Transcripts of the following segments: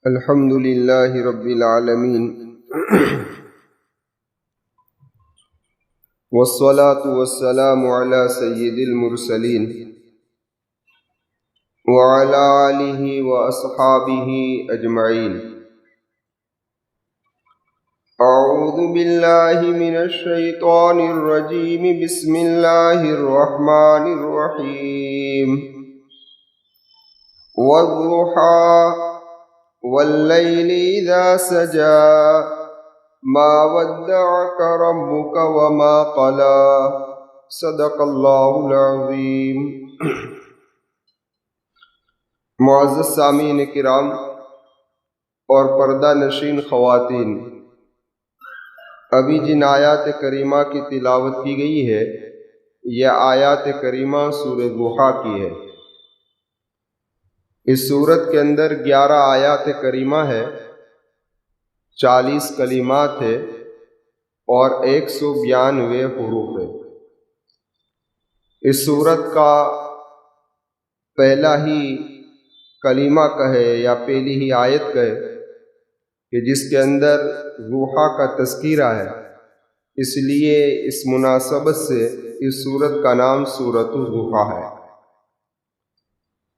الحمد لله رب العالمين والصلاة والسلام على سيد المرسلين وعلى آله وأصحابه أجمعين. أعوذ بالله من الشيطان الرجيم. بسم الله الرحمن الرحيم. والضحى والليل إذا سجى ما ودعك ربك وما قلى. صدق اللہ العظیم. معزز سامعین کرام اور پردہ نشین خواتین، ابھی جن آیات کریمہ کی تلاوت کی گئی ہے یہ آیات کریمہ سورہ ضحیٰ کی ہے. اس سورت کے اندر 11 آیات کریمہ ہے، 40 کلمات ہے اور 192 حروف ہے. اس سورت کا پہلا ہی کلمہ کہے یا پہلی ہی آیت کہے کہ جس کے اندر ضحیٰ کا تذکرہ ہے، اس لیے اس مناسبت سے اس سورت کا نام سورۃ الضحیٰ ہے.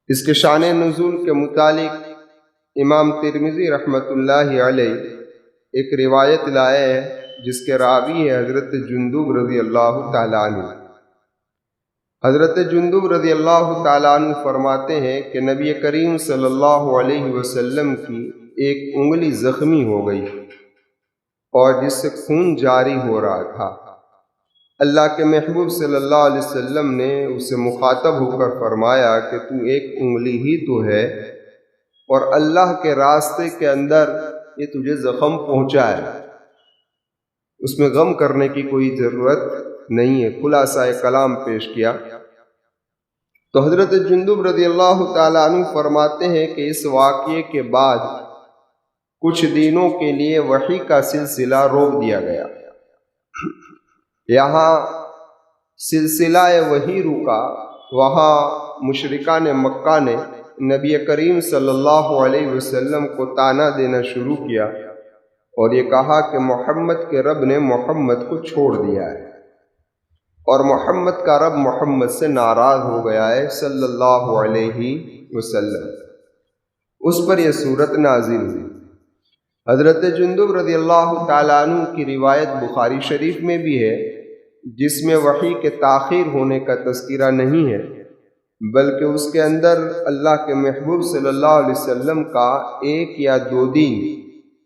اس کے شان نزول کے متعلق امام ترمذی رحمۃ اللہ علیہ ایک روایت لائے ہیں جس کے راوی ہے حضرت جندب رضی اللہ تعالیٰ عنہ. حضرت جندب رضی اللہ تعالیٰ عنہ فرماتے ہیں کہ نبی کریم صلی اللہ علیہ وسلم کی ایک انگلی زخمی ہو گئی اور جس سے خون جاری ہو رہا تھا. اللہ کے محبوب صلی اللہ علیہ وسلم نے اسے مخاطب ہو کر فرمایا کہ تو ایک انگلی ہی تو ہے اور اللہ کے راستے کے اندر یہ تجھے زخم پہنچا ہے، اس میں غم کرنے کی کوئی ضرورت نہیں ہے. خلاصہ کلام پیش کیا تو حضرت جندب رضی اللہ تعالیٰ عنہ فرماتے ہیں کہ اس واقعے کے بعد کچھ دنوں کے لیے وحی کا سلسلہ روک دیا گیا. یہاں سلسلہ وحی رکا، وہاں مشرکان مکہ نے نبی کریم صلی اللہ علیہ وسلم کو طعنہ دینا شروع کیا اور یہ کہا کہ محمد کے رب نے محمد کو چھوڑ دیا ہے اور محمد کا رب محمد سے ناراض ہو گیا ہے صلی اللہ علیہ وسلم. اس پر یہ صورت نازل ہوئی. حضرت جندب رضی اللہ تعالیٰ عنہ کی روایت بخاری شریف میں بھی ہے جس میں وحی کے تاخیر ہونے کا تذکرہ نہیں ہے بلکہ اس کے اندر اللہ کے محبوب صلی اللہ علیہ وسلم کا 1 یا 2 دن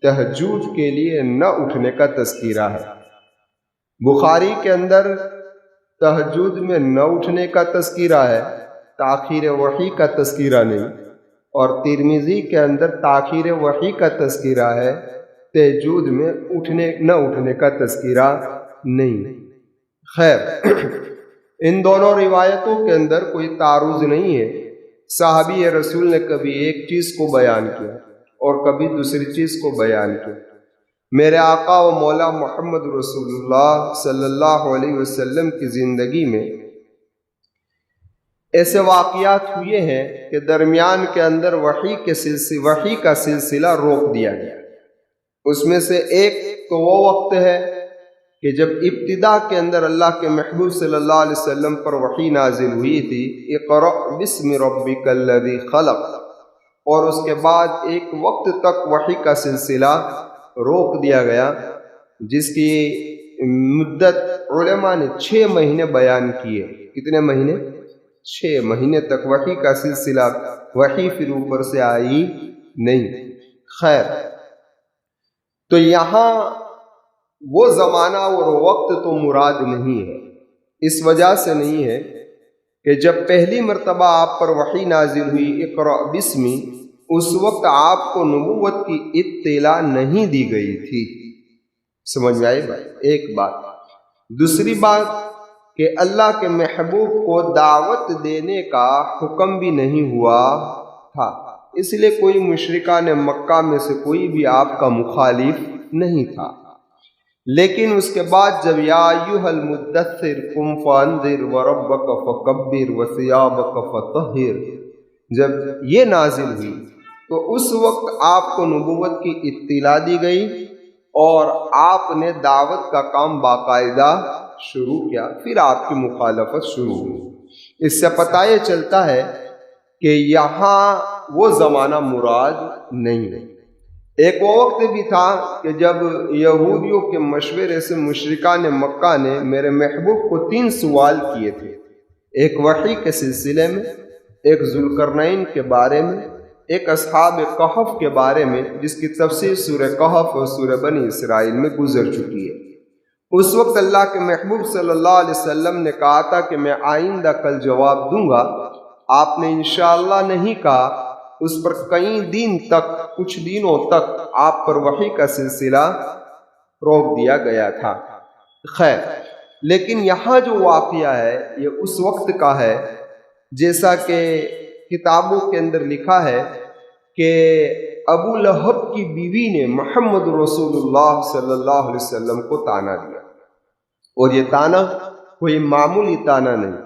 تہجد کے لیے نہ اٹھنے کا تذکرہ ہے. بخاری کے اندر تہجد میں نہ اٹھنے کا تذکرہ ہے، تاخیر وحی کا تذکرہ نہیں، اور ترمذی کے اندر تاخیر وحی کا تذکرہ ہے، تہجد میں نہ اٹھنے کا تذکرہ نہیں. خیر، ان دونوں روایتوں کے اندر کوئی تعارض نہیں ہے. صحابی رسول نے کبھی ایک چیز کو بیان کیا اور کبھی دوسری چیز کو بیان کیا. میرے آقا و مولا محمد رسول اللہ صلی اللہ علیہ وسلم کی زندگی میں ایسے واقعات ہوئے ہیں کہ درمیان کے اندر وحی کا سلسلہ روک دیا گیا. اس میں سے ایک تو وہ وقت ہے کہ جب ابتدا کے اندر اللہ کے محبوب صلی اللہ علیہ وسلم پر وحی نازل ہوئی تھی، اقرأ بسم ربک الذی خلق، اور اس کے بعد ایک وقت تک وحی کا سلسلہ روک دیا گیا جس کی مدت علماء نے 6 مہینے بیان کیے. کتنے مہینے؟ 6 مہینے تک وحی کا سلسلہ، وحی پھر اوپر سے آئی نہیں. خیر، تو یہاں وہ زمانہ اور وقت تو مراد نہیں ہے. اس وجہ سے نہیں ہے کہ جب پہلی مرتبہ آپ پر وحی نازل ہوئی اقرأ بسمی، اس وقت آپ کو نبوت کی اطلاع نہیں دی گئی تھی. سمجھ میں آئی بھائی؟ ایک بات. دوسری بات کہ اللہ کے محبوب کو دعوت دینے کا حکم بھی نہیں ہوا تھا، اس لیے کوئی مشرکان مکہ میں سے کوئی بھی آپ کا مخالف نہیں تھا. لیکن اس کے بعد جب یا ایھا المدثر قم فانذر وربک فکبر وثیابک فطہر، جب یہ نازل ہوئی تو اس وقت آپ کو نبوت کی اطلاع دی گئی اور آپ نے دعوت کا کام باقاعدہ شروع کیا، پھر آپ کی مخالفت شروع ہوئی۔ اس سے پتہ یہ چلتا ہے کہ یہاں وہ زمانہ مراد نہیں ہے۔ ایک وہ وقت بھی تھا کہ جب یہودیوں کے مشورے سے مشرکان مکہ نے میرے محبوب کو 3 سوال کیے تھے، ایک وحی کے سلسلے میں، ایک ذوالقرنین کے بارے میں، ایک اصحاب کہف کے بارے میں، جس کی تفسیر سورہ کہف اور سورہ بنی اسرائیل میں گزر چکی ہے۔ اس وقت اللہ کے محبوب صلی اللہ علیہ وسلم نے کہا تھا کہ میں آئندہ کل جواب دوں گا۔ آپ نے انشاءاللہ نہیں کہا۔ اس پر کئی دن تک، کچھ دنوں تک آپ پر وحی کا سلسلہ روک دیا گیا تھا۔ خیر، لیکن یہاں جو واقعہ ہے یہ اس وقت کا ہے، جیسا کہ کتابوں کے اندر لکھا ہے کہ ابو لہب کی بیوی نے محمد رسول اللہ صلی اللہ علیہ وسلم کو طعنہ دیا، اور یہ طعنہ کوئی معمولی طعنہ نہیں۔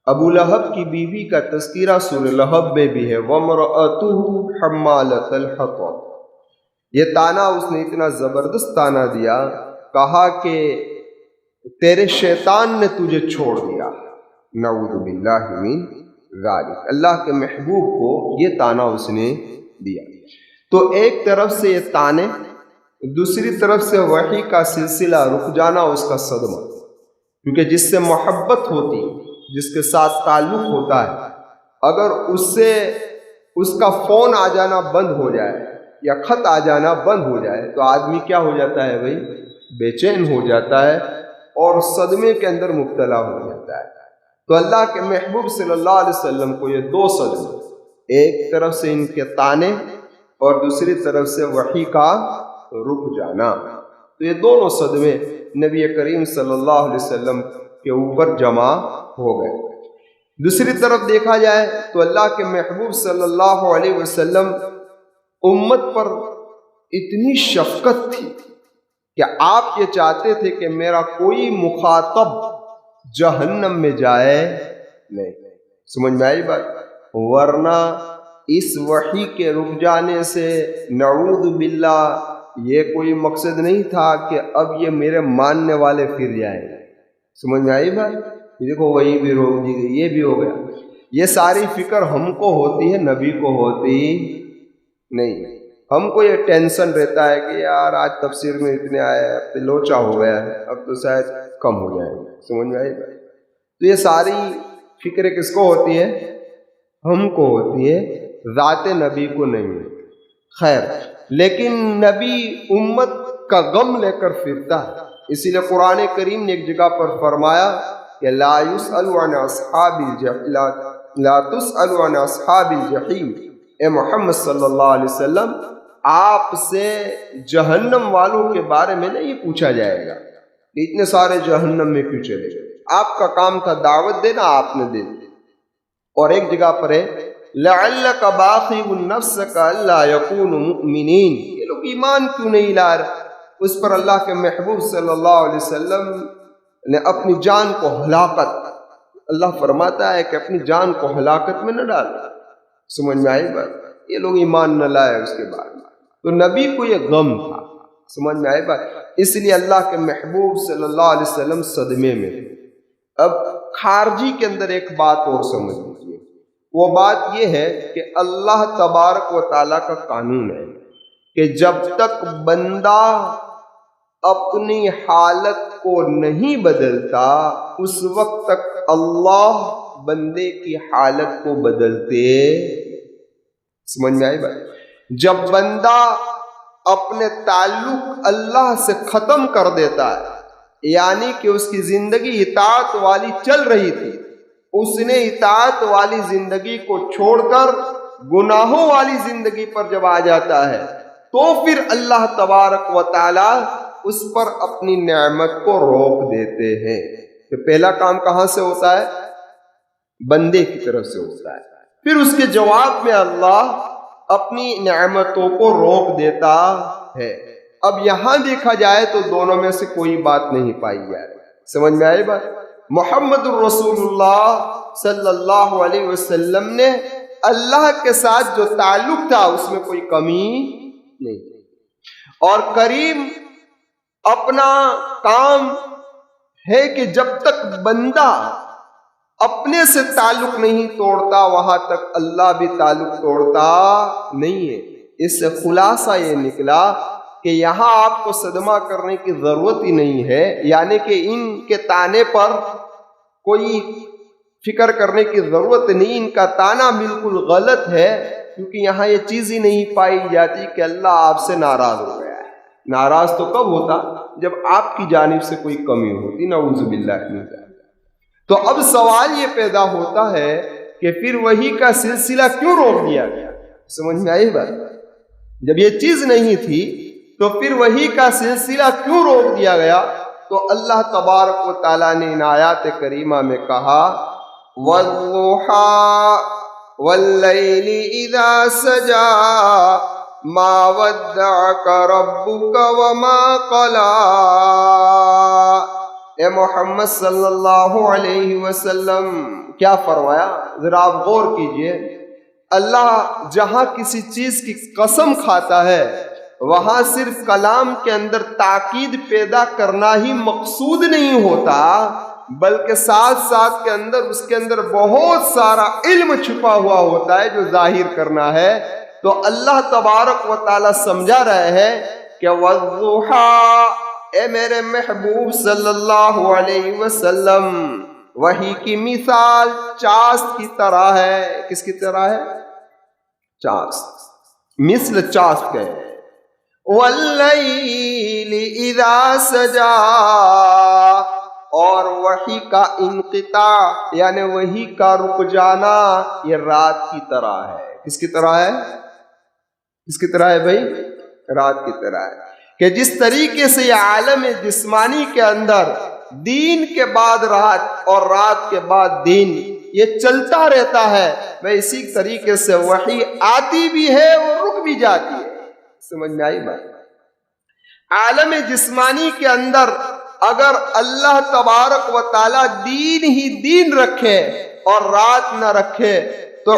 ابو لہب کی بیوی کا تذکرہ سورہ لہب میں بھی ہے، وَامْرَأَتُهُ حَمَّالَةَ الْحَطَبِ۔ یہ طعنہ اس نے اتنا زبردست طعنہ دیا، کہا کہ تیرے شیطان نے تجھے چھوڑ دیا، نعوذ باللہ من ذالک۔ اللہ کے محبوب کو یہ طعنہ اس نے دیا۔ تو ایک طرف سے یہ طعنے، دوسری طرف سے وحی کا سلسلہ رک جانا، اس کا صدمہ، کیونکہ جس سے محبت ہوتی، جس کے ساتھ تعلق ہوتا ہے، اگر اس کا فون آ جانا بند ہو جائے یا خط آ جانا بند ہو جائے تو آدمی کیا ہو جاتا ہے بھائی؟ بے چین ہو جاتا ہے اور صدمے کے اندر مبتلا ہو جاتا ہے۔ تو اللہ کے محبوب صلی اللہ علیہ وسلم کو یہ 2 صدمے، ایک طرف سے ان کے طعنے اور دوسری طرف سے وحی کا رک جانا، تو یہ دونوں صدمے نبی کریم صلی اللہ علیہ وسلم کے اوپر جمع ہو گئے۔ دوسری طرف دیکھا جائے تو اللہ کے محبوب صلی اللہ علیہ وسلم امت پر اتنی شفقت تھی کہ آپ یہ چاہتے تھے کہ میرا کوئی مخاطب جہنم میں جائے نہیں۔ سمجھ میں آئی بات؟ ورنہ اس وحی کے رک جانے سے نعوذ باللہ یہ کوئی مقصد نہیں تھا کہ اب یہ میرے ماننے والے پھر جائیں۔ سمجھ میں آئی بات؟ دیکھو وہی بھی روک دی گئی، یہ بھی ہو گیا۔ یہ ساری فکر ہم کو ہوتی ہے، نبی کو ہوتی نہیں۔ ہم کو یہ ٹینشن رہتا ہے کہ یار آج تفسیر میں اتنے آئے، اب تو لوچا ہو گیا ہے، اب تو شاید کم ہو جائے گا۔ سمجھ میں آئی بات؟ تو یہ ساری فکریں کس کو ہوتی ہے؟ ہم کو ہوتی ہے، ذات نبی کو نہیں۔ خیر، لیکن نبی امت کا غم لے کر پھرتا ہے، اسی لیے قرآن کریم نے ایک جگہ پر فرمایا کہ لا تسأل عن اصحاب الجحیم۔ اے محمد صلی اللہ علیہ وسلم، آپ سے جہنم والوں کے بارے میں نہیں پوچھا جائے گا کہ اتنے سارے جہنم میں کیوں چلے گئے۔ آپ کا کام تھا دعوت دینا، آپ نے دے دی۔ اور ایک جگہ پر ہے لعلک باخع نفسک الا یکونوا مؤمنین، یہ لوگ ایمان کیوں نہیں لا رہے؟ اس پر اللہ کے محبوب صلی اللہ علیہ وسلم نے اپنی جان کو ہلاکت، اللہ فرماتا ہے کہ اپنی جان کو ہلاکت میں نہ ڈالا۔ سمجھ میں آئی بات؟ یہ لوگ ایمان نہ لائے اس کے بعد، تو نبی کو یہ غم تھا۔ سمجھ میں آئی بات؟ اس لیے اللہ کے محبوب صلی اللہ علیہ وسلم صدمے میں تھے۔ اب خارجی کے اندر ایک بات اور سمجھ لیجیے، وہ بات یہ ہے کہ اللہ تبارک و تعالیٰ کا قانون ہے کہ جب تک بندہ اپنی حالت کو نہیں بدلتا، اس وقت تک اللہ بندے کی حالت کو بدلتے۔ سمجھ میں آئی بات؟ جب بندہ اپنے تعلق اللہ سے ختم کر دیتا ہے، یعنی کہ اس کی زندگی اطاعت والی چل رہی تھی، اس نے اطاعت والی زندگی کو چھوڑ کر گناہوں والی زندگی پر جب آ جاتا ہے، تو پھر اللہ تبارک و تعالی اس پر اپنی نعمت کو روک دیتے ہیں۔ کہ پہلا کام کہاں سے ہوتا ہے؟ بندے کی طرف سے ہوتا ہے، پھر اس کے جواب میں اللہ اپنی نعمتوں کو روک دیتا ہے۔ اب یہاں دیکھا جائے تو دونوں میں سے کوئی بات نہیں پائی جائے۔ سمجھ میں آئی بات؟ محمد الرسول اللہ صلی اللہ علیہ وسلم نے اللہ کے ساتھ جو تعلق تھا اس میں کوئی کمی نہیں تھی۔ اور کریم اپنا کام ہے کہ جب تک بندہ اپنے سے تعلق نہیں توڑتا وہاں تک اللہ بھی تعلق توڑتا نہیں ہے۔ اس سے خلاصہ یہ نکلا کہ یہاں آپ کو صدمہ کرنے کی ضرورت ہی نہیں ہے، یعنی کہ ان کے تانے پر کوئی فکر کرنے کی ضرورت نہیں، ان کا تانا بالکل غلط ہے، کیونکہ یہاں یہ چیز ہی نہیں پائی جاتی کہ اللہ آپ سے ناراض ہو گیا ہے۔ ناراض تو کب ہوتا؟ جب آپ کی جانب سے کوئی کمی ہوتی، نعوذ باللہ من ذالک۔ تو اب سوال یہ پیدا ہوتا ہے کہ پھر وحی کا سلسلہ کیوں روک دیا گیا؟ سمجھ میں آئی بات؟ جب یہ چیز نہیں تھی تو پھر وحی کا سلسلہ کیوں روک دیا گیا؟ تو اللہ تبارک و تعالیٰ نے ان آیات کریمہ میں کہا وَالضُّحَىٰ وَاللَّيْلِ إِذَا سَجَىٰ مَا وَدَّعَكَ رَبُّكَ وَمَا قَلَىٰ۔ اے محمد صلی اللہ علیہ وسلم کیا فرمایا؟ ذرا آپ غور کیجئے، اللہ جہاں کسی چیز کی قسم کھاتا ہے وہاں صرف کلام کے اندر تاکید پیدا کرنا ہی مقصود نہیں ہوتا، بلکہ ساتھ ساتھ کے اندر اس کے اندر بہت سارا علم چھپا ہوا ہوتا ہے جو ظاہر کرنا ہے۔ تو اللہ تبارک و تعالیٰ سمجھا رہے ہیں کہ وَالضُّحَىٰ، اے میرے محبوب صلی اللہ علیہ وسلم، وحی کی مثال چاست کی طرح ہے۔ کس کی طرح ہے؟ چاست، مثل چاست کے۔ وَاللَّيْلِ إِذَا سَجَىٰ، اور وحی کا انقطاع یعنی وحی کا رک جانا یہ رات کی طرح ہے۔ کس کی طرح ہے؟ کس کی طرح ہے بھائی؟ رات کی طرح ہے کہ جس طریقے سے یہ عالم جسمانی کے اندر دین کے بعد رات اور رات کے بعد دن یہ چلتا رہتا ہے، وہ اسی طریقے سے وحی آتی بھی ہے اور رک بھی جاتی ہے۔ سمجھ میں آئی بات؟ عالم جسمانی کے اندر اگر اللہ تبارک و تعالیٰ دین ہی دین رکھے اور رات نہ رکھے تو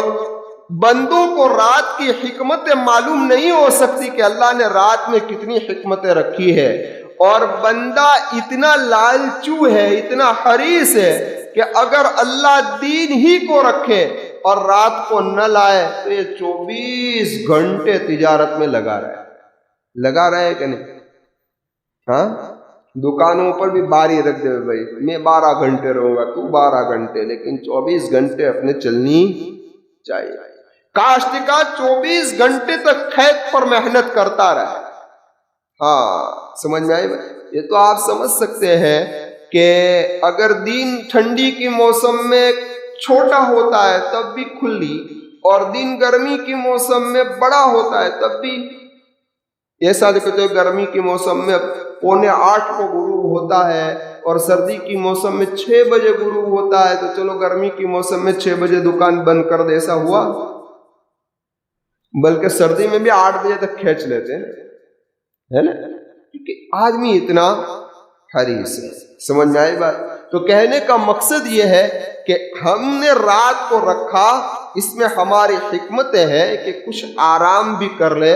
بندوں کو رات کی حکمتیں معلوم نہیں ہو سکتی کہ اللہ نے رات میں کتنی حکمتیں رکھی ہے۔ اور بندہ اتنا لالچو ہے، اتنا حریص ہے کہ اگر اللہ دین ہی کو رکھے اور رات کو نہ لائے تو یہ 24 گھنٹے تجارت میں لگا رہے کہ نہیں؟ ہاں، دکانوں پر بھی باری رکھ دے بھائی، میں 12 گھنٹے رہوں گا، تو 12 گھنٹے، لیکن 24 گھنٹے اپنے چلنی چاہیے۔ کاشتکار 24 گھنٹے تک کھیت پر محنت کرتا رہے۔ ہاں، سمجھ میں آئی بھائی؟ یہ تو آپ سمجھ سکتے ہیں کہ اگر دن ٹھنڈی کی موسم میں چھوٹا ہوتا ہے تب بھی کھلی، اور دن گرمی کی موسم میں بڑا ہوتا ہے تب بھی ایسا دیکھتے گرمی کی موسم میں 7:45 کو غروب ہوتا ہے اور سردی کی موسم میں 6 بجے غروب ہوتا ہے، تو چلو گرمی کی موسم میں 6 بجے دکان بند کر دے، ایسا ہوا؟ بلکہ سردی میں بھی 8 بجے تک کھینچ لیتے ہیں، ہے نا؟ کیونکہ آدمی اتنا حریص ہے۔ سمجھ میں آئی بات؟ تو کہنے کا مقصد یہ ہے کہ ہم نے رات کو رکھا، اس میں ہماری حکمتیں ہیں کہ کچھ آرام بھی کر لے،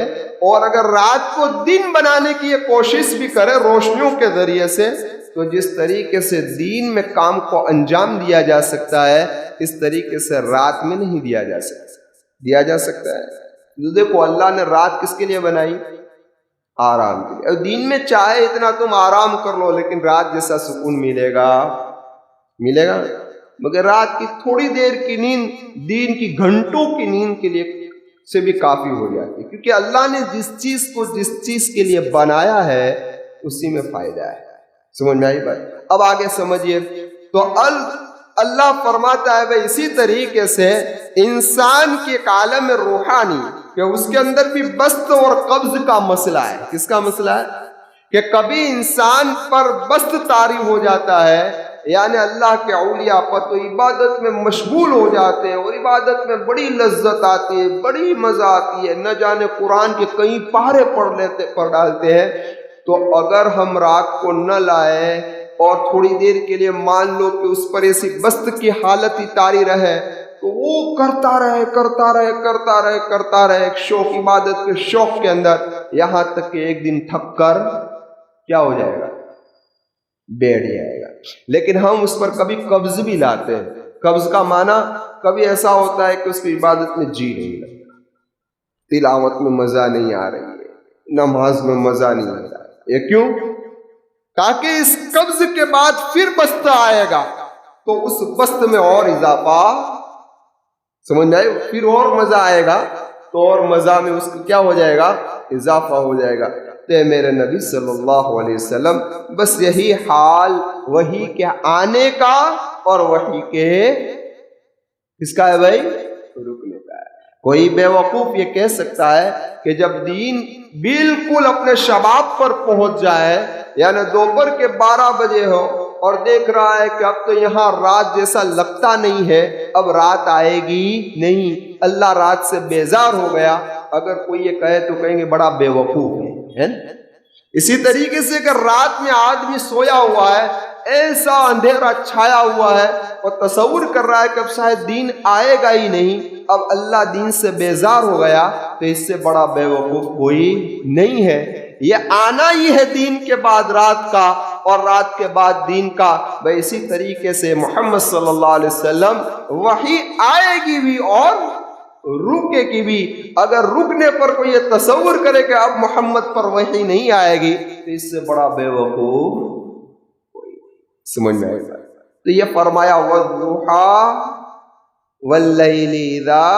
اور اگر رات کو دن بنانے کی یہ کوشش بھی کرے روشنیوں کے ذریعے سے، تو جس طریقے سے دین میں کام کو انجام دیا جا سکتا ہے اس طریقے سے رات میں نہیں دیا جا سکتا ہے۔ دیکھو اللہ نے رات کس کے لیے بنائی؟ آرام کے لیے۔ دین میں چاہے اتنا تم آرام کر لو لیکن رات جیسا سکون ملے گا مگر رات کی تھوڑی دیر کی نیند دین کی گھنٹوں کی نیند کے لیے سے بھی کافی ہو جاتی ہے، کیونکہ اللہ نے جس چیز کے لیے بنایا ہے اسی میں فائدہ ہے۔ سمجھ میں آئی بات؟ اب آگے سمجھیے، تو اللہ فرماتا ہے بھائی اسی طریقے سے انسان کے ایک عالم روحانی کہ اس کے اندر بھی بسط اور قبض کا مسئلہ ہے۔ کس کا مسئلہ ہے؟ کہ کبھی انسان پر بسط طاری ہو جاتا ہے، یعنی اللہ کے اولیاء پر تو عبادت میں مشغول ہو جاتے ہیں اور عبادت میں بڑی لذت آتی ہے، بڑی مزہ آتی ہے، نہ جانے قرآن کے کئی پارے پڑھ ڈالتے ہیں۔ تو اگر ہم رات کو نہ لائیں اور تھوڑی دیر کے لیے مان لو کہ اس پر ایسی بست کی حالت ہی طاری رہے، تو وہ کرتا رہے ایک شوق، عبادت کے شوق کے اندر، یہاں تک کہ ایک دن تھک کر کیا ہو جائے گا؟ بیٹھ جائے گا۔ لیکن ہم اس پر کبھی قبض بھی لاتے ہیں۔ قبض کا معنی کبھی ایسا ہوتا ہے کہ اس کی عبادت میں جی نہیں لگتا، تلاوت میں مزہ نہیں آ رہی ہے، نماز میں مزہ نہیں آ رہا ہے۔ یہ کیوں؟ تاکہ اس قبض کے بعد پھر بست آئے گا تو اس بست میں اور اضافہ، سمجھ میں آئے، پھر اور مزہ آئے گا تو اور مزہ میں اس کا کیا ہو جائے گا؟ اضافہ ہو جائے گا۔ تو میرے نبی صلی اللہ علیہ وسلم بس یہی حال وحی کے آنے کا اور وحی کے کس کا ہے بھائی؟ رکنے کا ہے۔ کوئی بے وقوف یہ کہہ سکتا ہے کہ جب دین بالکل اپنے شباب پر پہنچ جائے، یعنی دوپہر کے 12 بجے ہو اور دیکھ رہا ہے کہ اب تو یہاں رات جیسا لگتا نہیں ہے، اب رات آئے گی نہیں، اللہ رات سے بیزار ہو گیا، اگر کوئی یہ کہے تو کہیں گے بڑا بے وقوف ہے۔ اسی طریقے سے کہ رات میں آدمی سویا ہوا ہے، ایسا اندھیرا چھایا ہوا ہے اور تصور کر رہا ہے کہ اب شاید دین آئے گا ہی نہیں، اب اللہ دین سے بیزار ہو گیا، تو اس سے بڑا بے وقوف کوئی نہیں ہے۔ یہ آنا ہی ہے دین کے بعد رات کا، اور رات کے بعد دین کا۔ اسی طریقے سے محمد صلی اللہ علیہ وسلم وحی آئے گی بھی اور رکے گی بھی۔ اگر رکنے پر کوئی یہ تصور کرے کہ اب محمد پر وحی نہیں آئے گی، تو اس سے بڑا بے وقوف کوئی، سمجھ میں آئے گا۔ تو یہ فرمایا وَالضُّحَىٰ وَاللَّيْلِ إِذَا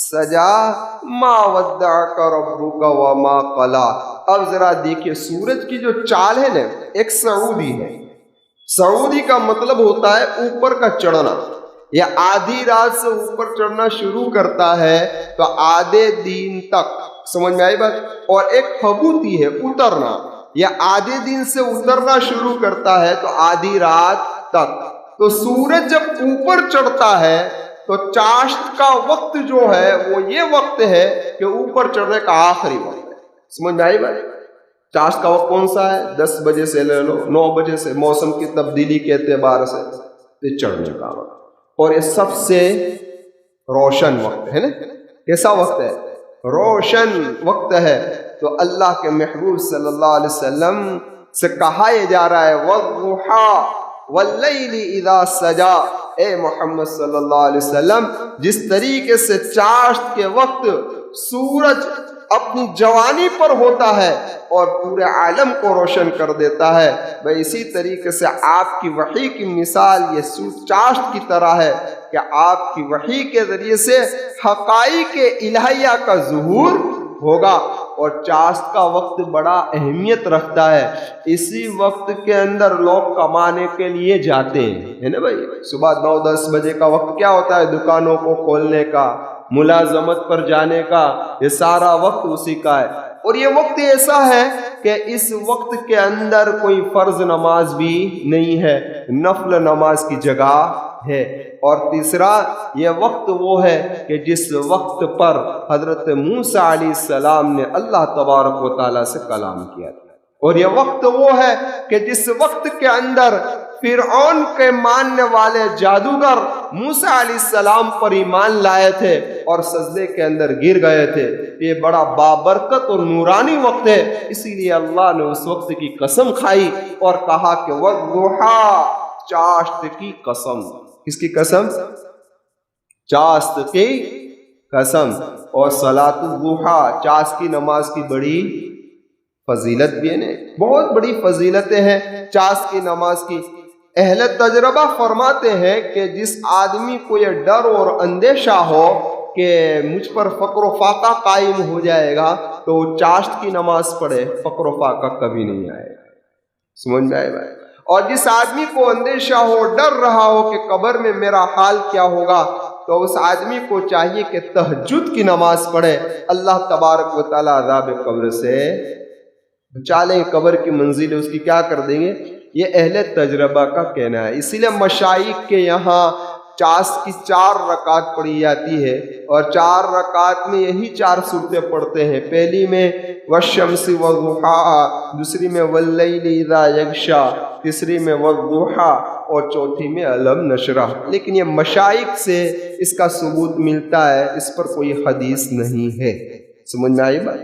سَجَىٰ مَا وَدَّعَكَ رَبُّكَ وَمَا قَلَىٰ۔ اب ذرا دیکھیے سورج کی جو چال ہے نا، ایک سعودی ہے۔ سعودی کا مطلب ہوتا ہے اوپر کا چڑھنا، یا آدھی رات سے اوپر چڑھنا شروع کرتا ہے تو آدھے دن تک، سمجھ میں آئی بات؟ اور ایک حبوتی ہے اترنا، یا آدھے دن سے اترنا شروع کرتا ہے تو آدھی رات تک۔ تو سورج جب اوپر چڑھتا ہے تو چاشت کا وقت جو ہے وہ یہ وقت ہے کہ اوپر چڑھنے کا آخری وقت ہے۔ سمجھ میں آئی بات؟ چاشت کا وقت کون سا ہے؟ 10 بجے سے لے لو 9 بجے سے، موسم کی تبدیلی کے اعتبار سے یہ چڑھنے کا وقت، اور یہ سب سے روشن وقت ہے نا۔ کیسا وقت ہے؟ روشن وقت ہے۔ تو اللہ کے محبوب صلی اللہ علیہ وسلم سے کہا یہ جا رہا ہے وَالضُّحَىٰ وَاللَّيْلِ إِذَا سَجَىٰ، اے محمد صلی اللہ علیہ وسلم، جس طریقے سے چاشت کے وقت سورج اپنی جوانی پر ہوتا ہے اور پورے عالم کو روشن کر دیتا ہے، اسی طریقے سے آپ کی وحی کی مثال یہ چاشت کی طرح ہے کہ آپ کی وحی کے ذریعے سے حقائق الہیہ کا ظہور ہوگا۔ اور چاشت کا وقت بڑا اہمیت رکھتا ہے، اسی وقت کے اندر لوگ کمانے کے لیے جاتے ہیں، ہے نا بھائی؟ صبح 9-10 بجے کا وقت کیا ہوتا ہے؟ دکانوں کو کھولنے کا، ملازمت پر جانے کا، یہ سارا وقت اسی کا ہے۔ اور یہ وقت ایسا ہے کہ اس وقت کے اندر کوئی فرض نماز بھی نہیں ہے، نفل نماز کی جگہ ہے۔ اور تیسرا یہ وقت وہ ہے کہ جس وقت پر حضرت موسیٰ علیہ السلام نے اللہ تبارک و تعالیٰ سے کلام کیا تھا، اور یہ وقت وہ ہے کہ جس وقت کے اندر فرعون کے ماننے والے جادوگر موسیٰ علیہ السلام پر ایمان لائے تھے اور سجدے کے اندر گر گئے تھے۔ یہ بڑا بابرکت اور نورانی وقت ہے، اسی لیے اللہ نے اس وقت کی قسم کھائی اور کہا کہ وَالضُّحَىٰ، چاشت کی قسم۔ کس کی قسم؟ چاشت کی قسم۔ اور صلاۃ الضحیٰ، چاشت کی نماز کی بڑی فضیلت بھی ہے نا، بہت بڑی فضیلتیں ہیں چاشت کی نماز کی۔ اہل تجربہ فرماتے ہیں کہ جس آدمی کو یہ ڈر اور اندیشہ ہو کہ مجھ پر فقر و فاقہ قائم ہو جائے گا تو وہ چاشت کی نماز پڑھے، فقر و فاقہ کبھی نہیں آئے گا۔ سمجھ میں آئے بھائی؟ اور جس آدمی کو اندیشہ ہو، ڈر رہا ہو کہ قبر میں میرا حال کیا ہوگا، تو اس آدمی کو چاہیے کہ تہجد کی نماز پڑھے، اللہ تبارک و تعالیٰ عذاب قبر سے بچا لیں، قبر کی منزل اس کی کیا کر دیں گے، یہ اہل تجربہ کا کہنا ہے۔ اسی لیے مشائخ کے یہاں چاشت کی 4 رکعت پڑھی جاتی ہے، اور 4 رکعت میں یہی 4 صورتیں پڑھتے ہیں۔ پہلی میں والشمس والضحیٰ، دوسری میں واللیل اذا یغشیٰ، تیسری میں والضحیٰ، اور چوتھی میں علم نشرح، لیکن یہ مشائخ سے اس کا ثبوت ملتا ہے، اس پر کوئی حدیث نہیں ہے۔ سمجھ میں آئی بات؟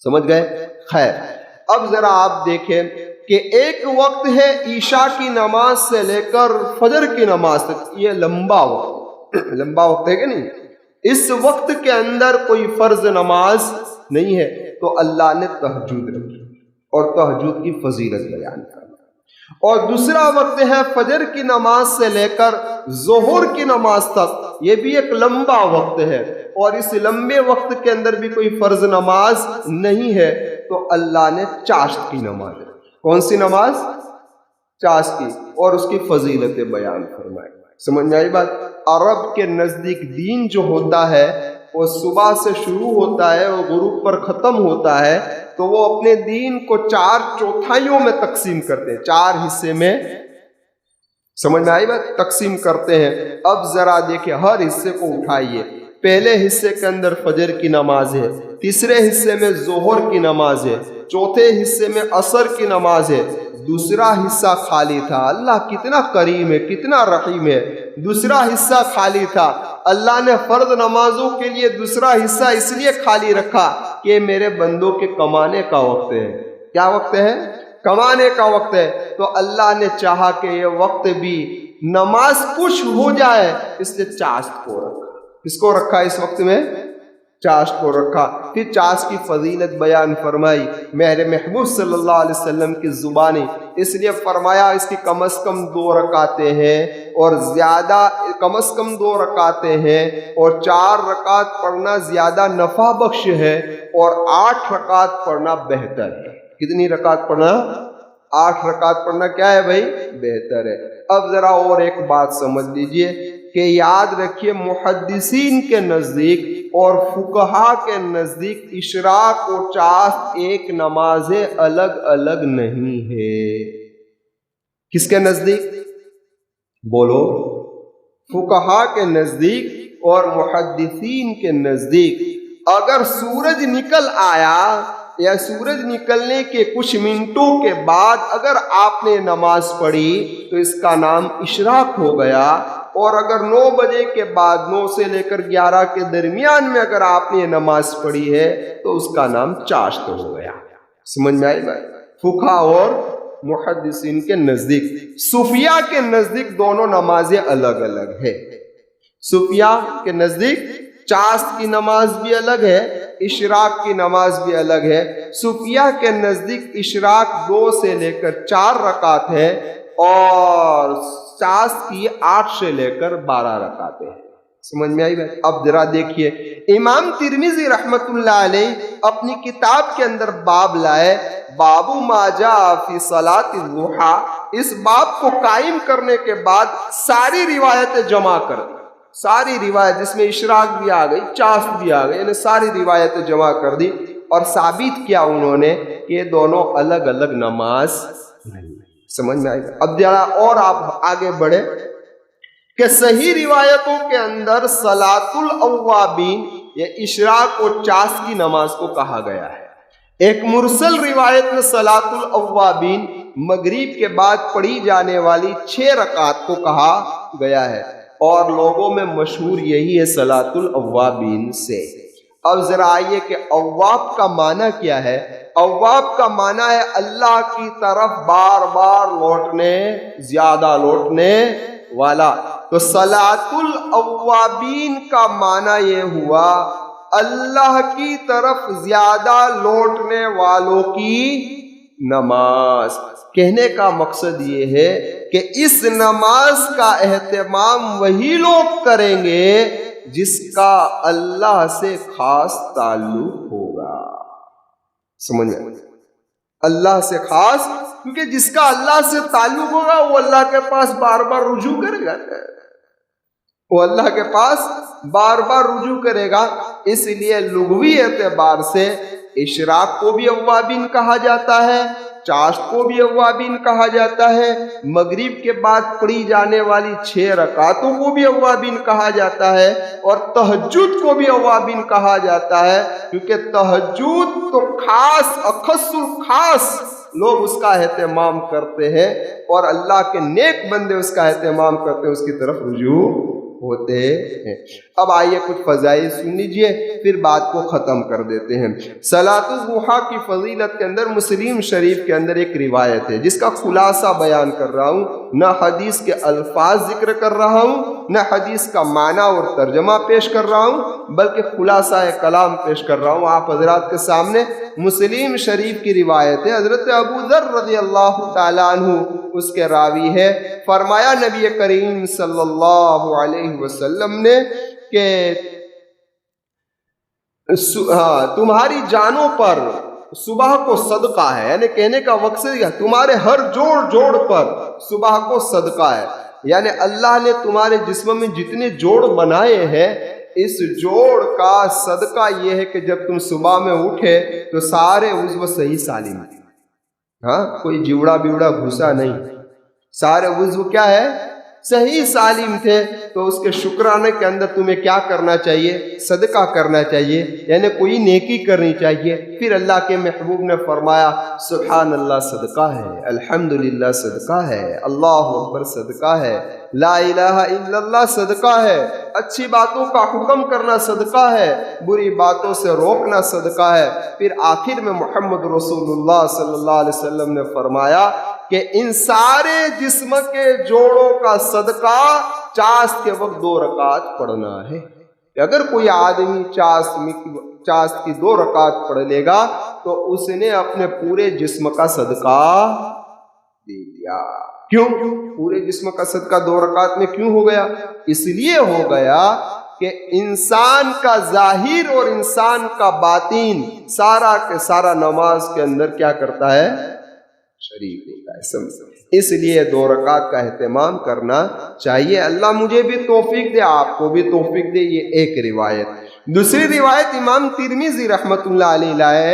سمجھ گئے؟ خیر، اب ذرا آپ دیکھیں کہ ایک وقت ہے عشاء کی نماز سے لے کر فجر کی نماز تک، یہ لمبا وقت لمبا وقت ہے کہ نہیں؟ اس وقت کے اندر کوئی فرض نماز نہیں ہے، تو اللہ نے تہجد رکھی اور تہجد کی فضیلت بیان کی۔ اور دوسرا وقت ہے فجر کی نماز سے لے کر ظہر کی نماز تک، یہ بھی ایک لمبا وقت ہے، اور اس لمبے وقت کے اندر بھی کوئی فرض نماز نہیں ہے، تو اللہ نے چاشت کی نماز رکھی۔ کون سی نماز؟ چاشت کی، اور اس کی فضیلت بیان فرمائی۔ سمجھ میں آئی بات؟ عرب کے نزدیک دین جو ہوتا ہے وہ صبح سے شروع ہوتا ہے اور غروب پر ختم ہوتا ہے، تو وہ اپنے دین کو 4 چوتھائیوں میں تقسیم کرتے ہیں، 4 حصے میں، سمجھ میں آئی بات، تقسیم کرتے ہیں۔ اب ذرا دیکھیں، ہر حصے کو اٹھائیے۔ پہلے حصے کے اندر فجر کی نماز ہے، تیسرے حصے میں ظہر کی نماز ہے، چوتھے حصے میں عصر کی نماز ہے، دوسرا حصہ خالی تھا۔ اللہ کتنا کریم ہے، کتنا رحیم ہے، دوسرا حصہ خالی تھا۔ اللہ نے فرض نمازوں کے لیے دوسرا حصہ اس لیے خالی رکھا کہ میرے بندوں کے کمانے کا وقت ہے۔ کیا وقت ہے؟ کمانے کا وقت ہے۔ تو اللہ نے چاہا کہ یہ وقت بھی نماز کش ہو جائے، اس لیے چاشت کو رکھا۔ کس کو رکھا اس وقت میں؟ چاشت کو رکھا۔ پھر چاشت کی فضیلت بیان فرمائی میرے محبوب صلی اللہ علیہ وسلم کی زبانی، اس لیے فرمایا اس کی کم از کم 2 رکعتیں ہیں، اور زیادہ کم از کم 2 رکعتیں ہیں، اور 4 رکعت پڑھنا زیادہ نفع بخش ہے، اور 8 رکعت پڑھنا بہتر ہے۔ کتنی رکعت پڑھنا؟ 8 رکعت پڑھنا کیا ہے بھائی؟ بہتر ہے۔ اب ذرا اور ایک بات سمجھ لیجئے کہ یاد رکھیے، محدثین کے نزدیک اور فقہا کے نزدیک اشراق و چاشت ایک نماز الگ الگ نہیں ہے۔ کس کے نزدیک؟ بولو۔ فقہا کے نزدیک اور محدثین کے نزدیک اگر سورج نکل آیا یا سورج نکلنے کے کچھ منٹوں کے بعد اگر آپ نے نماز پڑھی تو اس کا نام اشراق ہو گیا، اور اگر 9 بجے کے بعد 9 سے لے کر 11 کے درمیان میں اگر آپ نے نماز پڑھی ہے تو اس کا نام چاشت ہو گیا۔ سمجھ میں آئی بات؟ فقہا اور محدثین کے نزدیک۔ صوفیہ کے نزدیک دونوں نمازیں الگ الگ ہے۔ صوفیہ کے نزدیک چاشت کی نماز بھی الگ ہے، اشراق کی نماز بھی الگ ہے۔ صوفیہ کے نزدیک اشراق 2 سے لے کر 4 رکعت ہے، اور چاشت کی 8 سے لے کر 12 رکعتیں ہیں۔ سمجھ میں آئی بات؟ اب ذرا دیکھیے، امام ترمذی رحمت اللہ علیہ اپنی کتاب کے اندر باب لائے، باب ما جاء فی صلاۃ الضحیٰ۔ اس باب کو قائم کرنے کے بعد ساری روایتیں جمع کر دی، ساری روایت جس میں اشراق بھی آ گئی، چاشت بھی آ گئی، یعنی ساری روایتیں جمع کر دی، اور ثابت کیا انہوں نے کہ یہ دونوں الگ الگ نماز نہیں۔ سمجھ میں آئی؟ اب ذرا اور آپ آگے بڑھے کہ صحیح روایتوں کے اندر صلاۃ الاوابین یہ اشراق اور چاشت کی نماز کو کہا گیا ہے۔ ایک مرسل روایت میں صلاۃ الاوابین مغرب کے بعد پڑھی جانے والی 6 رکعات کو کہا گیا ہے، اور لوگوں میں مشہور یہی ہے صلاۃ الاوابین سے۔ اب ذرا آئیے کہ اواب کا معنی کیا ہے؟ اواب کا معنی ہے اللہ کی طرف بار بار لوٹنے، زیادہ لوٹنے والا۔ تو صلاۃ الاوابین کا معنی یہ ہوا اللہ کی طرف زیادہ لوٹنے والوں کی نماز۔ کہنے کا مقصد یہ ہے کہ اس نماز کا اہتمام وہی لوگ کریں گے جس کا اللہ سے خاص تعلق ہوگا۔ سمجھ میں؟ اللہ سے خاص، کیونکہ جس کا اللہ سے تعلق ہوگا وہ اللہ کے پاس بار بار رجوع کرے گا، وہ اللہ کے پاس بار بار رجوع کرے گا۔ اس لیے لغوی اعتبار سے اشراق کو بھی اوابین کہا جاتا ہے، چاشت کو بھی اوابین کہا جاتا ہے، مغرب کے بعد پڑھی جانے والی 6 رکعتوں کو بھی اوابین کہا جاتا ہے، اور تہجد کو بھی اوابین کہا جاتا ہے، کیونکہ تہجد تو خاص اخص الخاص لوگ اس کا اہتمام کرتے ہیں، اور اللہ کے نیک بندے اس کا اہتمام کرتے ہیں، اس کی طرف رجوع ہوتے ہیں۔ اب آئیے کچھ فضائل سن لیجئے، پھر بات کو ختم کر دیتے ہیں۔ صلاۃ الضحیٰ کی فضیلت کے اندر مسلم شریف کے اندر ایک روایت ہے جس کا خلاصہ بیان کر رہا ہوں، نہ حدیث کے الفاظ ذکر کر رہا ہوں، نہ حدیث کا معنی اور ترجمہ پیش کر رہا ہوں، بلکہ خلاصہ کلام پیش کر رہا ہوں آپ حضرات کے سامنے۔ مسلم شریف کی روایت ہے، حضرت ابو ذر رضی اللہ تعالیٰ عنہ اس کے راوی ہے، فرمایا نبی کریم صلی اللہ علیہ وسلم نے کہ تمہاری جانوں پر صبح کو صدقہ ہے، یعنی کہنے کا مقصد ہے تمہارے ہر جوڑ پر صبح کو صدقہ ہے، یعنی اللہ نے تمہارے جسم میں جتنے جوڑ بنائے ہیں اس جوڑ کا صدقہ یہ ہے کہ جب تم صبح میں اٹھے تو سارے عضو صحیح سالم ہیں، ہاں کوئی جیوڑا بیوڑا گھسا نہیں، سارے عضو کیا ہے صحیح سالم تھے، تو اس کے شکرانے کے اندر تمہیں کیا کرنا چاہیے؟ صدقہ کرنا چاہیے، یعنی کوئی نیکی کرنی چاہیے۔ پھر اللہ کے محبوب نے فرمایا سبحان اللہ صدقہ ہے، الحمدللہ صدقہ ہے، اللہ اکبر صدقہ ہے، لا الہ الا اللہ صدقہ ہے، اچھی باتوں کا حکم کرنا صدقہ ہے، بری باتوں سے روکنا صدقہ ہے۔ پھر آخر میں محمد رسول اللہ صلی اللہ علیہ وسلم نے فرمایا کہ ان سارے جسم کے جوڑوں کا صدقہ چاشت کے وقت 2 رکعت پڑھنا ہے، کہ اگر کوئی آدمی چاشت کی 2 رکعت پڑھ لے گا تو اس نے اپنے پورے جسم کا صدقہ دے دیا۔ کیوں پورے جسم کا صدقہ 2 رکعت میں کیوں ہو گیا؟ اس لیے ہو گیا کہ انسان کا ظاہر اور انسان کا باطن سارا کے سارا نماز کے اندر کیا کرتا ہے؟ شریک ہوتا ہے۔ اس لیے 2 رکعت کا اہتمام کرنا چاہیے۔ اللہ مجھے بھی توفیق دے، آپ کو بھی توفیق دے۔ یہ ایک روایت۔ دوسری روایت امام ترمذی رحمۃ اللہ علیہ لائے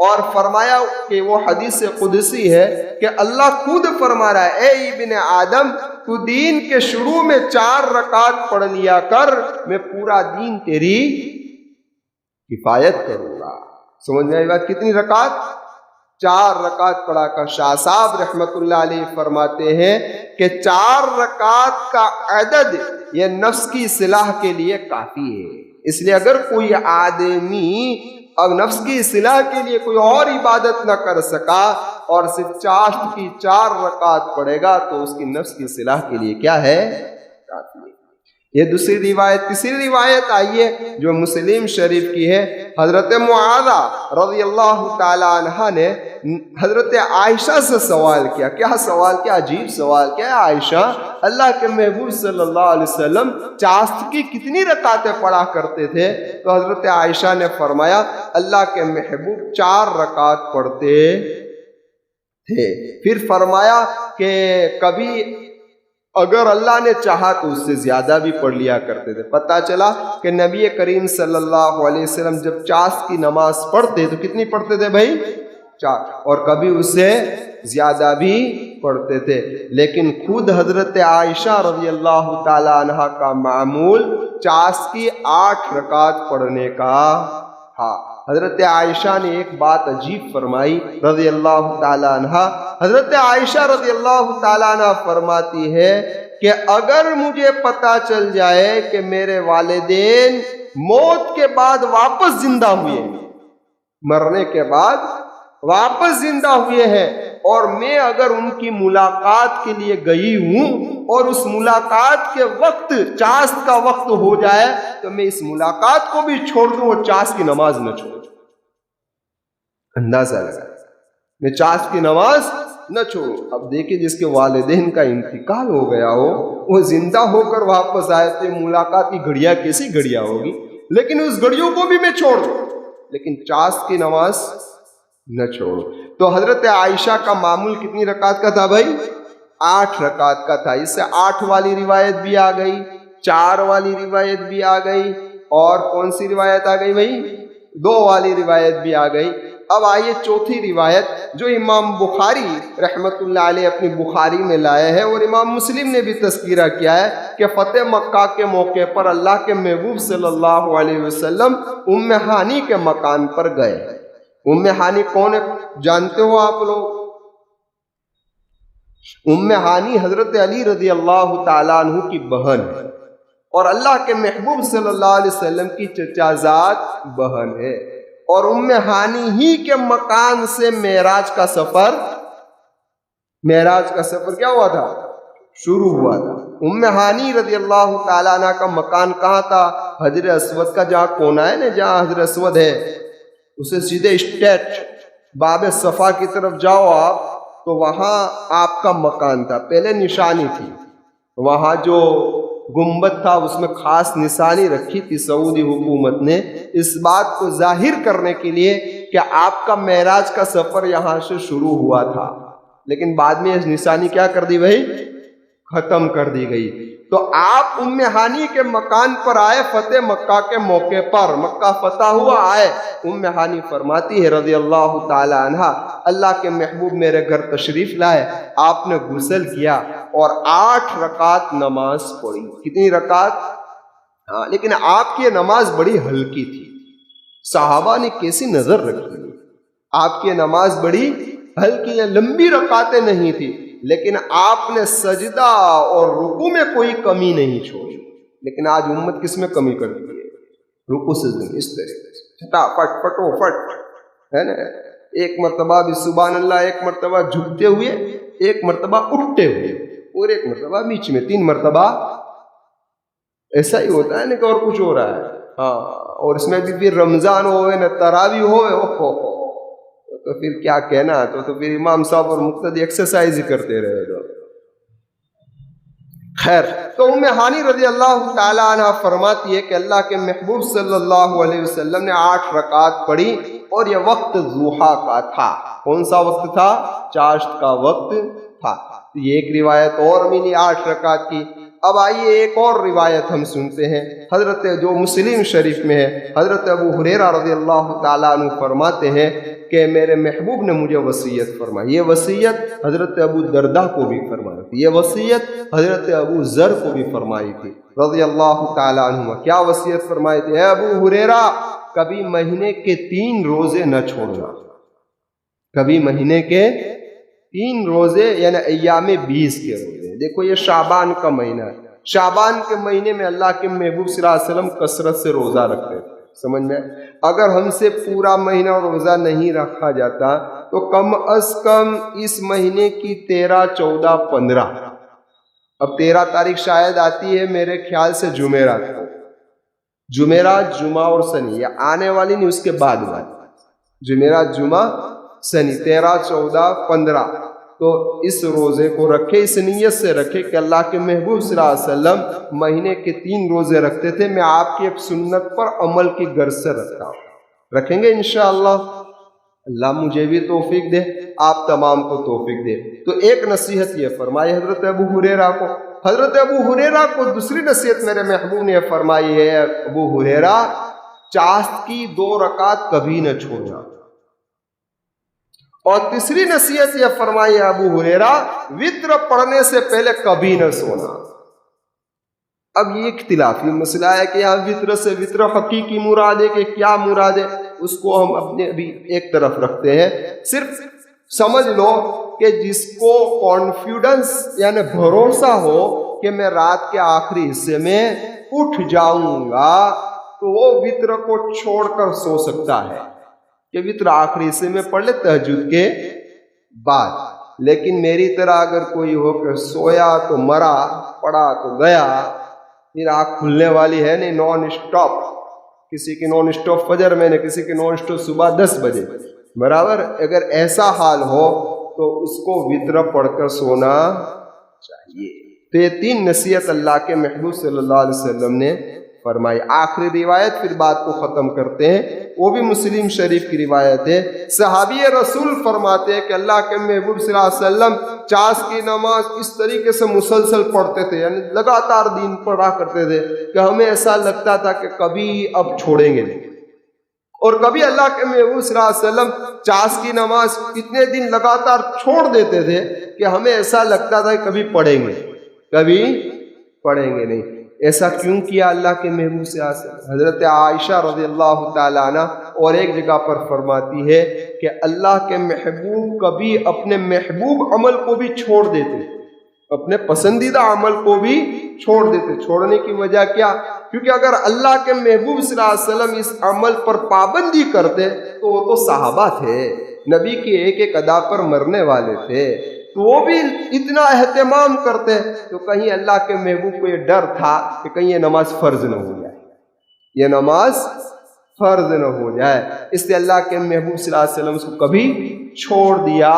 اور فرمایا کہ وہ حدیث قدسی ہے کہ اللہ خود فرما رہا ہے اے ابن آدم تو دین کے شروع میں 4 رکعت پڑھ لیا کر، میں پورا دین تیری کفایت کروں گا۔ سمجھ میں آئی بات؟ کتنی رکعت؟ 4 رکعت پڑھا کر۔ شاہ صاحب رحمت اللہ علیہ فرماتے ہیں کہ 4 رکعت کا عدد یہ نفس کی اصلاح کے لیے کافی ہے۔ اس لیے اگر کوئی آدمی اب نفس کی اصلاح کے لیے کوئی اور عبادت نہ کر سکا اور صرف چاشت کی 4 رکعت پڑھے گا تو اس کی نفس کی اصلاح کے لیے کیا ہے؟ کافی ہے۔ یہ دوسری روایت۔ تیسری روایت آئیے جو مسلم شریف کی ہے، حضرت معاذہ رضی اللہ تعالی عنہ نے حضرت عائشہ سے سوال کیا۔ کیا سوال کیا؟ عجیب سوال کیا ہے عائشہ، اللہ کے محبوب صلی اللہ علیہ وسلم چاشت کی کتنی رکعتیں پڑھا کرتے تھے؟ تو حضرت عائشہ نے فرمایا اللہ کے محبوب 4 رکعت پڑھتے تھے۔ پھر فرمایا کہ کبھی اگر اللہ نے چاہا تو اس سے زیادہ بھی پڑھ لیا کرتے تھے۔ پتہ چلا کہ نبی کریم صلی اللہ علیہ وسلم جب چاشت کی نماز پڑھتے تو کتنی پڑھتے تھے بھائی؟ 4، اور کبھی اس سے زیادہ بھی پڑھتے تھے۔ لیکن خود حضرت عائشہ رضی اللہ تعالی عنہ کا معمول چاشت کی 8 رکعت پڑھنے کا تھا۔ حضرت عائشہ نے ایک بات عجیب فرمائی رضی اللہ تعالی عنہ۔ حضرت عائشہ رضی اللہ تعالی عنہ فرماتی ہے کہ اگر مجھے پتہ چل جائے کہ میرے والدین موت کے بعد واپس زندہ ہوئے، مرنے کے بعد واپس زندہ ہوئے ہیں، اور میں اگر ان کی ملاقات کے لیے گئی ہوں اور اس ملاقات کے وقت چاشت کا وقت ہو جائے تو میں اس ملاقات کو بھی چھوڑ دوں اور چاشت کی نماز نہ چھوڑوں۔ اندازہ لگا، میں چاشت کی نماز نہ چھوڑوں۔ اب دیکھیں جس کے والدین کا انتقال ہو گیا ہو وہ زندہ ہو کر واپس آئے تو ملاقات کی گھڑیاں کیسی گھڑیاں ہوگی، لیکن اس گھڑیوں کو بھی میں چھوڑ دوں لیکن چاشت کی نماز نہ چھوڑو۔ تو حضرت عائشہ کا معمول کتنی رکعت کا تھا بھائی؟ 8 رکعت کا تھا۔ اس سے 8 والی روایت بھی آ گئی، 4 والی روایت بھی آ گئی، اور کون سی روایت آ گئی بھائی؟ 2 والی روایت بھی آ گئی۔ اب آئیے چوتھی روایت جو امام بخاری رحمۃ اللہ علیہ اپنی بخاری میں لائے ہیں اور امام مسلم نے بھی تذکرہ کیا ہے کہ فتح مکہ کے موقع پر اللہ کے محبوب صلی اللہ علیہ وسلم ام ہانی کے مکان پر گئے۔ ام ہانی کون ہے جانتے ہو آپ لوگ؟ ام ہانی حضرت علی رضی اللہ تعالیٰ عنہ کی بہن ہے اور اللہ کے محبوب صلی اللہ علیہ وسلم کی چچا زاد بہن ہے، اور ام ہانی ہی کے مکان سے معراج کا سفر کیا ہوا تھا؟ شروع ہوا تھا۔ ام ہانی رضی اللہ تعالیٰ عنہ کا مکان کہاں تھا؟ حجر اسود کا جہاں کونا ہے نا، جہاں حجر اسود ہے اسے سیدھے اسٹیٹ باب صفا کی طرف جاؤ آپ تو وہاں آپ کا مکان تھا، پہلے نشانی تھی وہاں جو گنبد تھا اس میں خاص نشانی رکھی تھی سعودی حکومت نے اس بات کو ظاہر کرنے کے لیے کہ آپ کا معراج کا سفر یہاں سے شروع ہوا تھا، لیکن بعد میں اس نشانی کیا کر دی بھائی؟ ختم کر دی گئی۔ تو آپ ام ہانی کے مکان پر آئے فتح مکہ کے موقع پر، مکہ فتح ہوا آئے۔ ام ہانی فرماتی ہے رضی اللہ تعالی عنہا، اللہ کے محبوب میرے گھر تشریف لائے، آپ نے غسل کیا اور 8 رکعت نماز پڑھی۔ کتنی رکعت؟ لیکن آپ کی نماز بڑی ہلکی تھی، صحابہ نے کیسی نظر رکھی، آپ کی نماز بڑی ہلکی ہے، لمبی رکعتیں نہیں تھی، لیکن آپ نے سجدہ اور رکوع میں کوئی کمی نہیں چھوڑی۔ لیکن آج امت کس میں کمی کرتی ہے؟ رکوع سجدے میں اس طریقے سے پٹو فٹ ہے نا، ایک مرتبہ بھی سبحان اللہ، ایک مرتبہ جھکتے ہوئے، ایک مرتبہ اٹھتے ہوئے، اور ایک مرتبہ بیچ میں، 3 مرتبہ ایسا ہی ہوتا ہے نا کہ اور کچھ ہو رہا ہے۔ ہاں، اور اس میں بھی پھر رمضان ہوئے نہ تراویح ہوئے، تو پھر کیا کہنا، تو پھر امام صاحب اور مقتدی ایکسرسائز ہی کرتے رہے گا۔ خیر، تو ام ہانی رضی اللہ تعالی عنہ فرماتی ہے کہ اللہ کے محبوب صلی اللہ علیہ وسلم نے 8 رکعت پڑھی اور یہ وقت ضحیٰ کا تھا۔ کون سا وقت تھا؟ چاشت کا وقت تھا۔ یہ ایک روایت اور ملی 8 رکعت کی۔ اب آئیے ایک اور روایت ہم سنتے ہیں، حضرت جو مسلم شریف میں ہے، حضرت ابو ہریرہ رضی اللہ تعالیٰ عنہ فرماتے ہیں کہ میرے محبوب نے مجھے وصیت فرمائی۔ یہ وصیت حضرت ابو درداء کو بھی فرمائی تھی، یہ وصیت حضرت ابو ذر کو بھی فرمائی تھی رضی اللہ تعالیٰ عنہ۔ کیا وصیت فرمائی تھی؟ اے ابو ہریرہ، کبھی مہینے کے 3 روزے نہ چھوڑنا، کبھی مہینے کے 3 روزے، یعنی ایام 20 کے روزے۔ دیکھو یہ شعبان کا مہینہ ہے، شعبان کے مہینے میں اللہ کے محبوب صلی اللہ علیہ وسلم کثرت سے روزہ رکھتے تھے، سمجھ میں؟ اگر ہم سے پورا مہینہ روزہ نہیں رکھا جاتا تو کم از کم اس مہینے کی 13، 14، 15، اب 13 تاریخ شاید آتی ہے میرے خیال سے جمعرات کو، جمعرات، جمعہ اور سنی، یہ آنے والی نہیں، اس کے بعد جمعرات، جمعہ، سنی، 13، 14، 15، تو اس روزے کو رکھے، اس نیت سے رکھے کہ اللہ کے محبوب صلی اللہ علیہ وسلم مہینے کے 3 روزے رکھتے تھے، میں آپ کی ایک سنت پر عمل کی غرض سے رکھتا ہوں۔ رکھیں گے انشاءاللہ، اللہ مجھے بھی توفیق دے، آپ تمام کو توفیق دے۔ تو ایک نصیحت یہ فرمائی حضرت ابو ہریرہ کو۔ حضرت ابو ہریرہ کو دوسری نصیحت میرے محبوب نے فرمائی ہے، ابو ہریرہ، چاشت کی 2 رکعت کبھی نہ چھوڑنا، اور تیسری نصیحت یہ فرمائی ہے ابو ہریرہ، وتر پڑھنے سے پہلے کبھی نہ سونا۔ اب یہ اختلافی مسئلہ ہے کہ یہاں وتر سے وتر حقیقی مراد ہے کہ کیا مراد ہے، اس کو ہم اپنے ابھی ایک طرف رکھتے ہیں۔ صرف سمجھ لو کہ جس کو کانفیڈنس یعنی بھروسہ ہو کہ میں رات کے آخری حصے میں اٹھ جاؤں گا تو وہ وتر کو چھوڑ کر سو سکتا ہے کہ وتر آخری حصے میں پڑھ لے تہجد کے بعد۔ لیکن میری طرح اگر کوئی ہو کہ سویا تو مرا، پڑا تو گیا، پھر آنکھ کھلنے والی ہے نہیں، نان اسٹاپ، کسی کی نان اسٹاپ فجر میں نے، کسی کی نان اسٹاپ صبح 10 بجے برابر، اگر ایسا حال ہو تو اس کو وتر پڑھ کر سونا چاہیے۔ تو یہ 3 نصیحت اللہ کے محبوب صلی اللہ علیہ وسلم نے فرمائی۔ آخری روایت پھر بات کو ختم کرتے ہیں، وہ بھی مسلم شریف کی روایت ہے۔ صحابی رسول فرماتے ہیں کہ اللہ کے محبوب صلی اللہ علیہ وسلم چاشت کی نماز اس طریقے سے مسلسل پڑھتے تھے، یعنی لگاتار دین پڑھا کرتے تھے کہ ہمیں ایسا لگتا تھا کہ کبھی اب چھوڑیں گے نہیں، اور کبھی اللہ کے محبوب صلی اللہ علیہ وسلم 50 کی نماز اتنے دن لگاتار چھوڑ دیتے تھے کہ ہمیں ایسا لگتا تھا کہ کبھی پڑھیں گے نہیں. ایسا کیوں کیا اللہ کے محبوب سے حضرت عائشہ رضی اللہ تعالیٰ عنہ اور ایک جگہ پر فرماتی ہے کہ اللہ کے محبوب کبھی اپنے محبوب عمل کو بھی چھوڑ دیتے، اپنے پسندیدہ عمل کو بھی چھوڑ دیتے. چھوڑنے کی وجہ کیا؟ کیونکہ اگر اللہ کے محبوب صلی اللہ علیہ وسلم اس عمل پر پابندی کرتے تو وہ تو صحابہ تھے، نبی کی ایک ایک ادا پر مرنے والے تھے، تو وہ بھی اتنا اہتمام کرتے. تو کہیں اللہ کے محبوب کو یہ ڈر تھا کہ کہیں یہ نماز فرض نہ ہو جائے، یہ نماز فرض نہ ہو جائے، اس لیے اللہ کے محبوب صلی اللہ علیہ وسلم اس کو کبھی چھوڑ دیا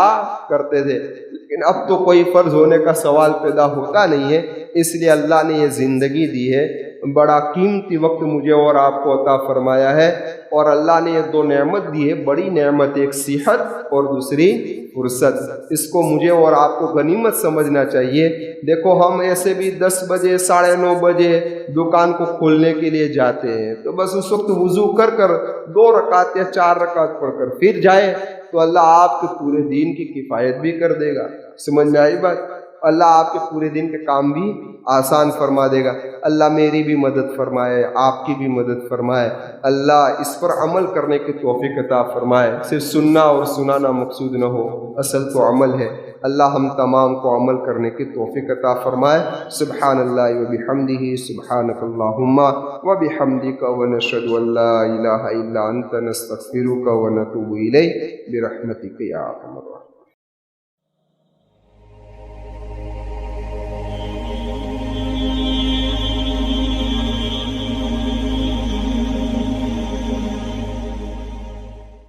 کرتے تھے. لیکن اب تو کوئی فرض ہونے کا سوال پیدا ہوتا نہیں ہے، اس لیے اللہ نے یہ زندگی دی ہے، بڑا قیمتی وقت مجھے اور آپ کو عطا فرمایا ہے، اور اللہ نے یہ دو نعمت دی ہے، بڑی نعمت، ایک صحت اور دوسری فرصت. اس کو مجھے اور آپ کو غنیمت سمجھنا چاہیے. دیکھو ہم ایسے بھی 10 بجے 9:30 بجے دکان کو کھولنے کے لیے جاتے ہیں، تو بس اس وقت وضو کر 2 رکعت یا 4 رکعت پڑھ کر پھر جائے تو اللہ آپ کے پورے دین کی کفایت بھی کر دے گا. سمجھ میں آئی بات؟ اللہ آپ کے پورے دن کے کام بھی آسان فرما دے گا. اللہ میری بھی مدد فرمائے، آپ کی بھی مدد فرمائے. اللہ اس پر عمل کرنے کی توفیق عطا فرمائے. صرف سننا اور سنانا مقصود نہ ہو، اصل تو عمل ہے. اللہ ہم تمام کو عمل کرنے کی توفیق عطا فرمائے. سبحان اللہ و بحمدہ، سبحانک اللہم و بحمدک، ونشہد ان لا الہ الا انت، نستغفرک و نتوب الیک برحمتک یا ارحم الراحمین.